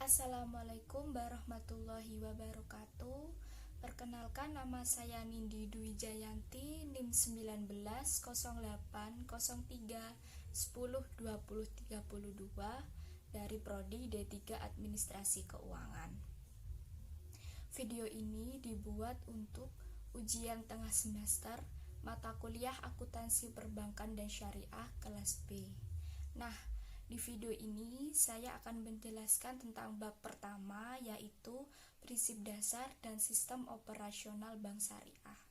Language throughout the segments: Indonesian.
Assalamualaikum warahmatullahi wabarakatuh. Perkenalkan, nama saya Nindi Dwi Jayanti, NIM 190803102032 dari Prodi D3 Administrasi Keuangan. Video ini dibuat untuk ujian tengah semester mata kuliah Akuntansi Perbankan dan Syariah kelas B. Nah, di video ini saya akan menjelaskan tentang bab pertama, yaitu prinsip dasar dan sistem operasional bank syariah.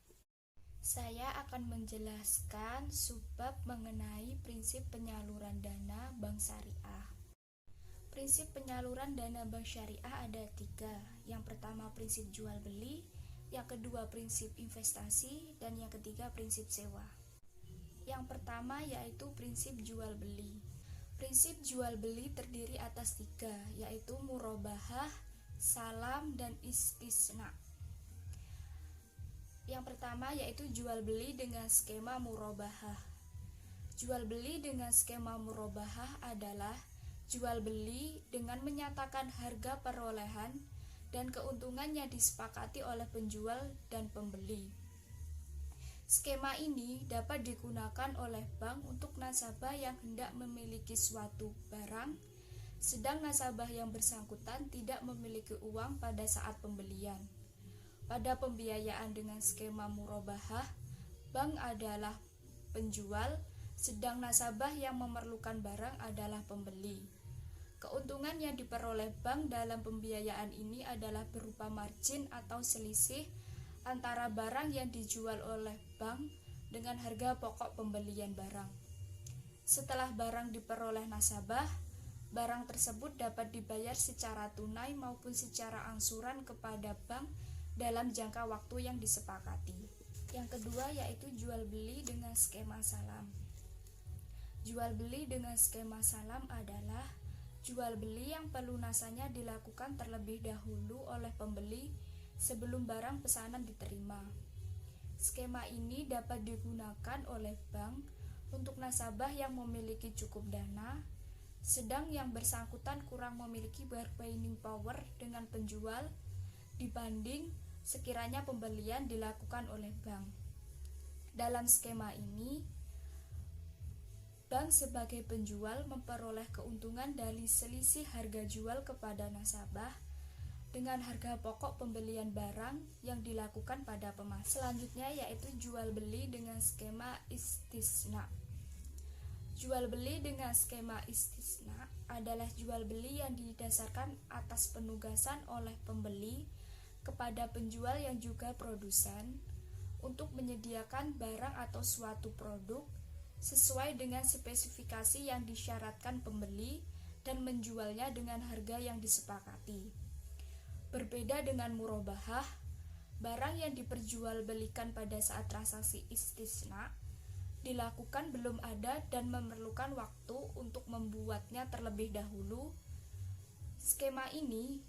Saya akan menjelaskan subbab mengenai prinsip penyaluran dana bank syariah. Prinsip penyaluran dana bank syariah ada 3. Yang pertama prinsip jual beli, yang kedua prinsip investasi, dan yang ketiga prinsip sewa. Yang pertama yaitu prinsip jual beli. Prinsip jual beli terdiri atas 3, yaitu murabahah, salam, dan istisna. Yang pertama yaitu jual beli dengan skema murabahah. Jual beli dengan skema murabahah adalah jual beli dengan menyatakan harga perolehan dan keuntungan yang disepakati oleh penjual dan pembeli. Skema ini dapat digunakan oleh bank untuk nasabah yang hendak memiliki suatu barang, sedang nasabah yang bersangkutan tidak memiliki uang pada saat pembelian. Pada pembiayaan dengan skema murabahah, bank adalah penjual, sedang nasabah yang memerlukan barang adalah pembeli. Keuntungan yang diperoleh bank dalam pembiayaan ini adalah berupa margin atau selisih antara barang yang dijual oleh bank dengan harga pokok pembelian barang. Setelah barang diperoleh nasabah, barang tersebut dapat dibayar secara tunai maupun secara angsuran kepada bank dalam jangka waktu yang disepakati. Yang kedua yaitu jual beli dengan skema salam. Jual beli dengan skema salam adalah jual beli yang pelunasannya dilakukan terlebih dahulu oleh pembeli sebelum barang pesanan diterima. Skema ini dapat digunakan oleh bank untuk nasabah yang memiliki cukup dana, sedang yang bersangkutan kurang memiliki bargaining power dengan penjual dibanding sekiranya pembelian dilakukan oleh bank. Dalam skema ini, bank sebagai penjual memperoleh keuntungan dari selisih harga jual kepada nasabah dengan harga pokok pembelian barang yang dilakukan pada pemasok. Selanjutnya yaitu jual beli dengan skema istisna. Jual beli dengan skema istisna adalah jual beli yang didasarkan atas penugasan oleh pembeli kepada penjual yang juga produsen untuk menyediakan barang atau suatu produk sesuai dengan spesifikasi yang disyaratkan pembeli dan menjualnya dengan harga yang disepakati. Berbeda dengan murabahah, barang yang diperjualbelikan pada saat transaksi istisna dilakukan belum ada dan memerlukan waktu untuk membuatnya terlebih dahulu. Skema ini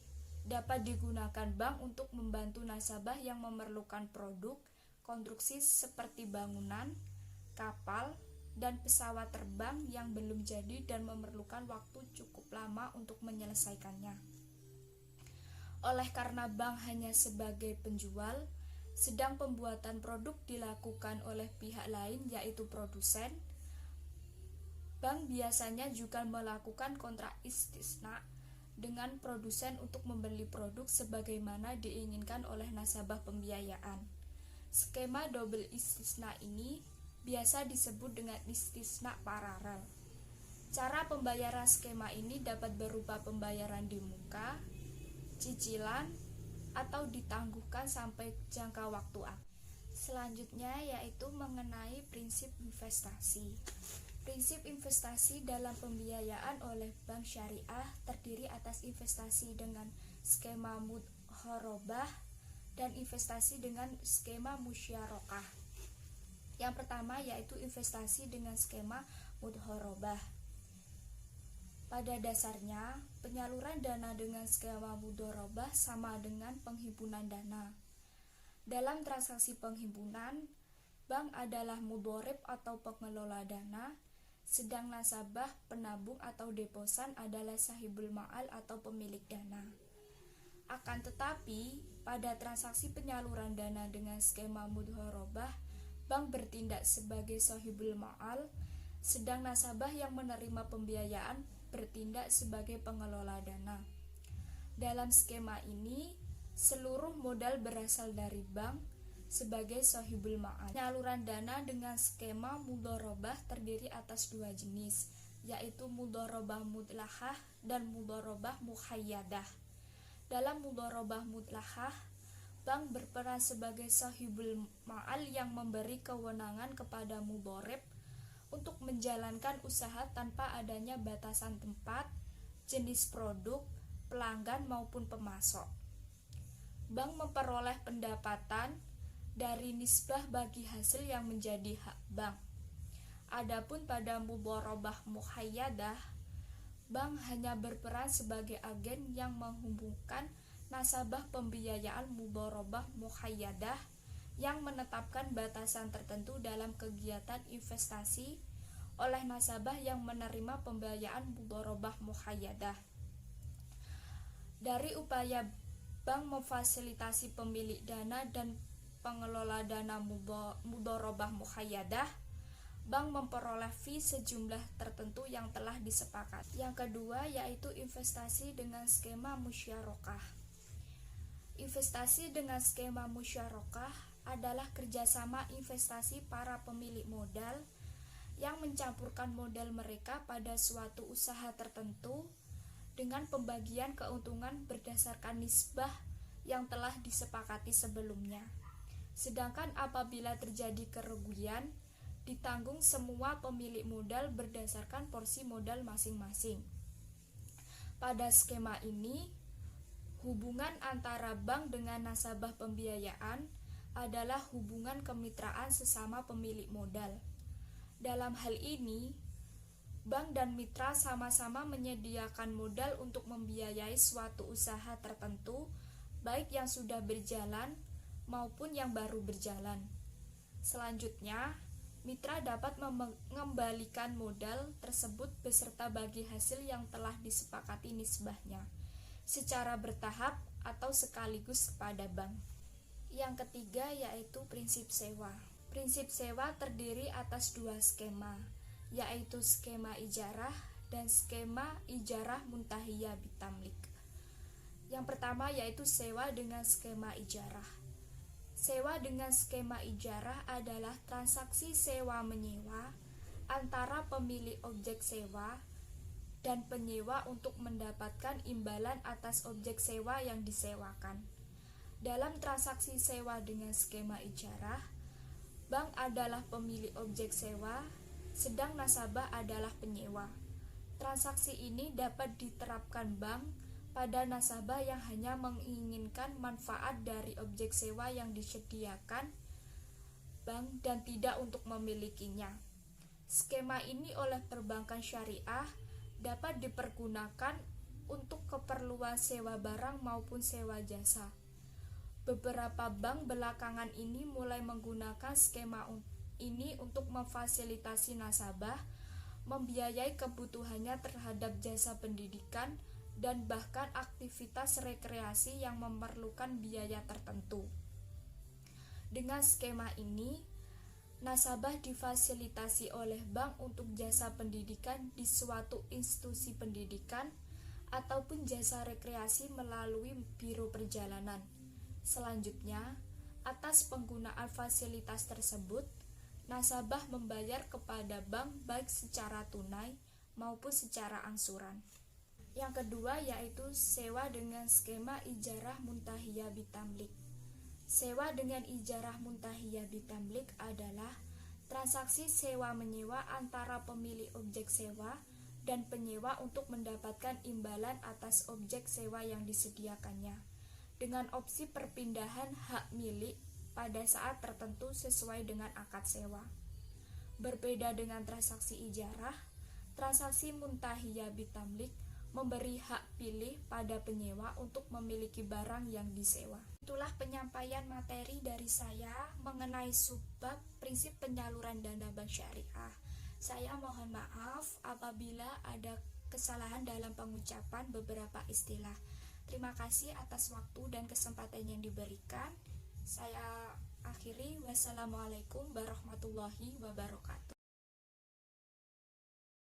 dapat digunakan bank untuk membantu nasabah yang memerlukan produk konstruksi seperti bangunan, kapal, dan pesawat terbang yang belum jadi dan memerlukan waktu cukup lama untuk menyelesaikannya. Oleh karena bank hanya sebagai penjual, sedang pembuatan produk dilakukan oleh pihak lain yaitu produsen, bank biasanya juga melakukan kontrak istisna dengan produsen untuk membeli produk sebagaimana diinginkan oleh nasabah pembiayaan. Skema double istisna ini biasa disebut dengan istisna paralel. Cara pembayaran skema ini dapat berupa pembayaran di muka, cicilan, atau ditangguhkan sampai jangka waktu akhir. Selanjutnya yaitu mengenai prinsip investasi. Prinsip investasi dalam pembiayaan oleh bank syariah terdiri atas investasi dengan skema mudharabah dan investasi dengan skema musyarakah. Yang pertama yaitu investasi dengan skema mudharabah. Pada dasarnya, penyaluran dana dengan skema mudharabah sama dengan penghimpunan dana. Dalam transaksi penghimpunan, bank adalah mudharib atau pengelola dana, sedang nasabah, penabung atau deposan adalah sahibul ma'al atau pemilik dana. Akan tetapi, pada transaksi penyaluran dana dengan skema mudharabah, bank bertindak sebagai sahibul ma'al, sedang nasabah yang menerima pembiayaan bertindak sebagai pengelola dana. Dalam skema ini, seluruh modal berasal dari bank sebagai sahibul ma'al. Penyaluran dana dengan skema mudharabah terdiri atas dua jenis, yaitu mudharabah mutlaqah dan mudharabah muqayyadah. Dalam mudharabah mutlaqah, bank berperan sebagai sahibul ma'al yang memberi kewenangan kepada mudharib untuk menjalankan usaha tanpa adanya batasan tempat, jenis produk, pelanggan maupun pemasok. Bank memperoleh pendapatan dari nisbah bagi hasil yang menjadi hak bank. Adapun pada mudharabah muqayyadah, bank hanya berperan sebagai agen yang menghubungkan nasabah pembiayaan mudharabah muqayyadah yang menetapkan batasan tertentu dalam kegiatan investasi oleh nasabah yang menerima pembiayaan mudharabah muqayyadah. Dari upaya bank memfasilitasi pemilik dana dan pengelola dana mudharabah muqayyadah, bank memperoleh fee sejumlah tertentu yang telah disepakati. Yang kedua yaitu investasi dengan skema musyarakah. Investasi dengan skema musyarakah adalah kerjasama investasi para pemilik modal yang mencampurkan modal mereka pada suatu usaha tertentu dengan pembagian keuntungan berdasarkan nisbah yang telah disepakati sebelumnya. Sedangkan apabila terjadi kerugian, ditanggung semua pemilik modal berdasarkan porsi modal masing-masing. Pada skema ini, hubungan antara bank dengan nasabah pembiayaan adalah hubungan kemitraan sesama pemilik modal. Dalam hal ini, bank dan mitra sama-sama menyediakan modal untuk membiayai suatu usaha tertentu, baik yang sudah berjalan maupun yang baru berjalan. Selanjutnya, mitra dapat mengembalikan modal tersebut beserta bagi hasil yang telah disepakati nisbahnya, secara bertahap atau sekaligus kepada bank. Yang ketiga yaitu prinsip sewa. Prinsip sewa terdiri atas dua skema, yaitu skema ijarah dan skema ijarah muntahiyah bitamlik. Yang pertama yaitu sewa dengan skema ijarah. Sewa dengan skema ijarah adalah transaksi sewa-menyewa antara pemilik objek sewa dan penyewa untuk mendapatkan imbalan atas objek sewa yang disewakan. Dalam transaksi sewa dengan skema ijarah, bank adalah pemilik objek sewa, sedang nasabah adalah penyewa. Transaksi ini dapat diterapkan bank pada nasabah yang hanya menginginkan manfaat dari objek sewa yang disediakan bank dan tidak untuk memilikinya. Skema ini oleh perbankan syariah dapat dipergunakan untuk keperluan sewa barang maupun sewa jasa. Beberapa bank belakangan ini mulai menggunakan skema ini untuk memfasilitasi nasabah membiayai kebutuhannya terhadap jasa pendidikan dan bahkan aktivitas rekreasi yang memerlukan biaya tertentu. Dengan skema ini, nasabah difasilitasi oleh bank untuk jasa pendidikan di suatu institusi pendidikan ataupun jasa rekreasi melalui biro perjalanan. Selanjutnya, atas penggunaan fasilitas tersebut, nasabah membayar kepada bank baik secara tunai maupun secara angsuran. Yang kedua yaitu sewa dengan skema ijarah muntahiyah bitamlik. Sewa dengan ijarah muntahiyah bitamlik adalah transaksi sewa-menyewa antara pemilik objek sewa dan penyewa untuk mendapatkan imbalan atas objek sewa yang disediakannya, dengan opsi perpindahan hak milik pada saat tertentu sesuai dengan akad sewa. Berbeda dengan transaksi ijarah, transaksi muntahiyah bitamlik memberi hak pilih pada penyewa untuk memiliki barang yang disewa. Itulah penyampaian materi dari saya mengenai subbab prinsip penyaluran dana bank syariah. Saya mohon maaf apabila ada kesalahan dalam pengucapan beberapa istilah. Terima kasih atas waktu dan kesempatan yang diberikan. Saya akhiri. Wassalamualaikum warahmatullahi wabarakatuh.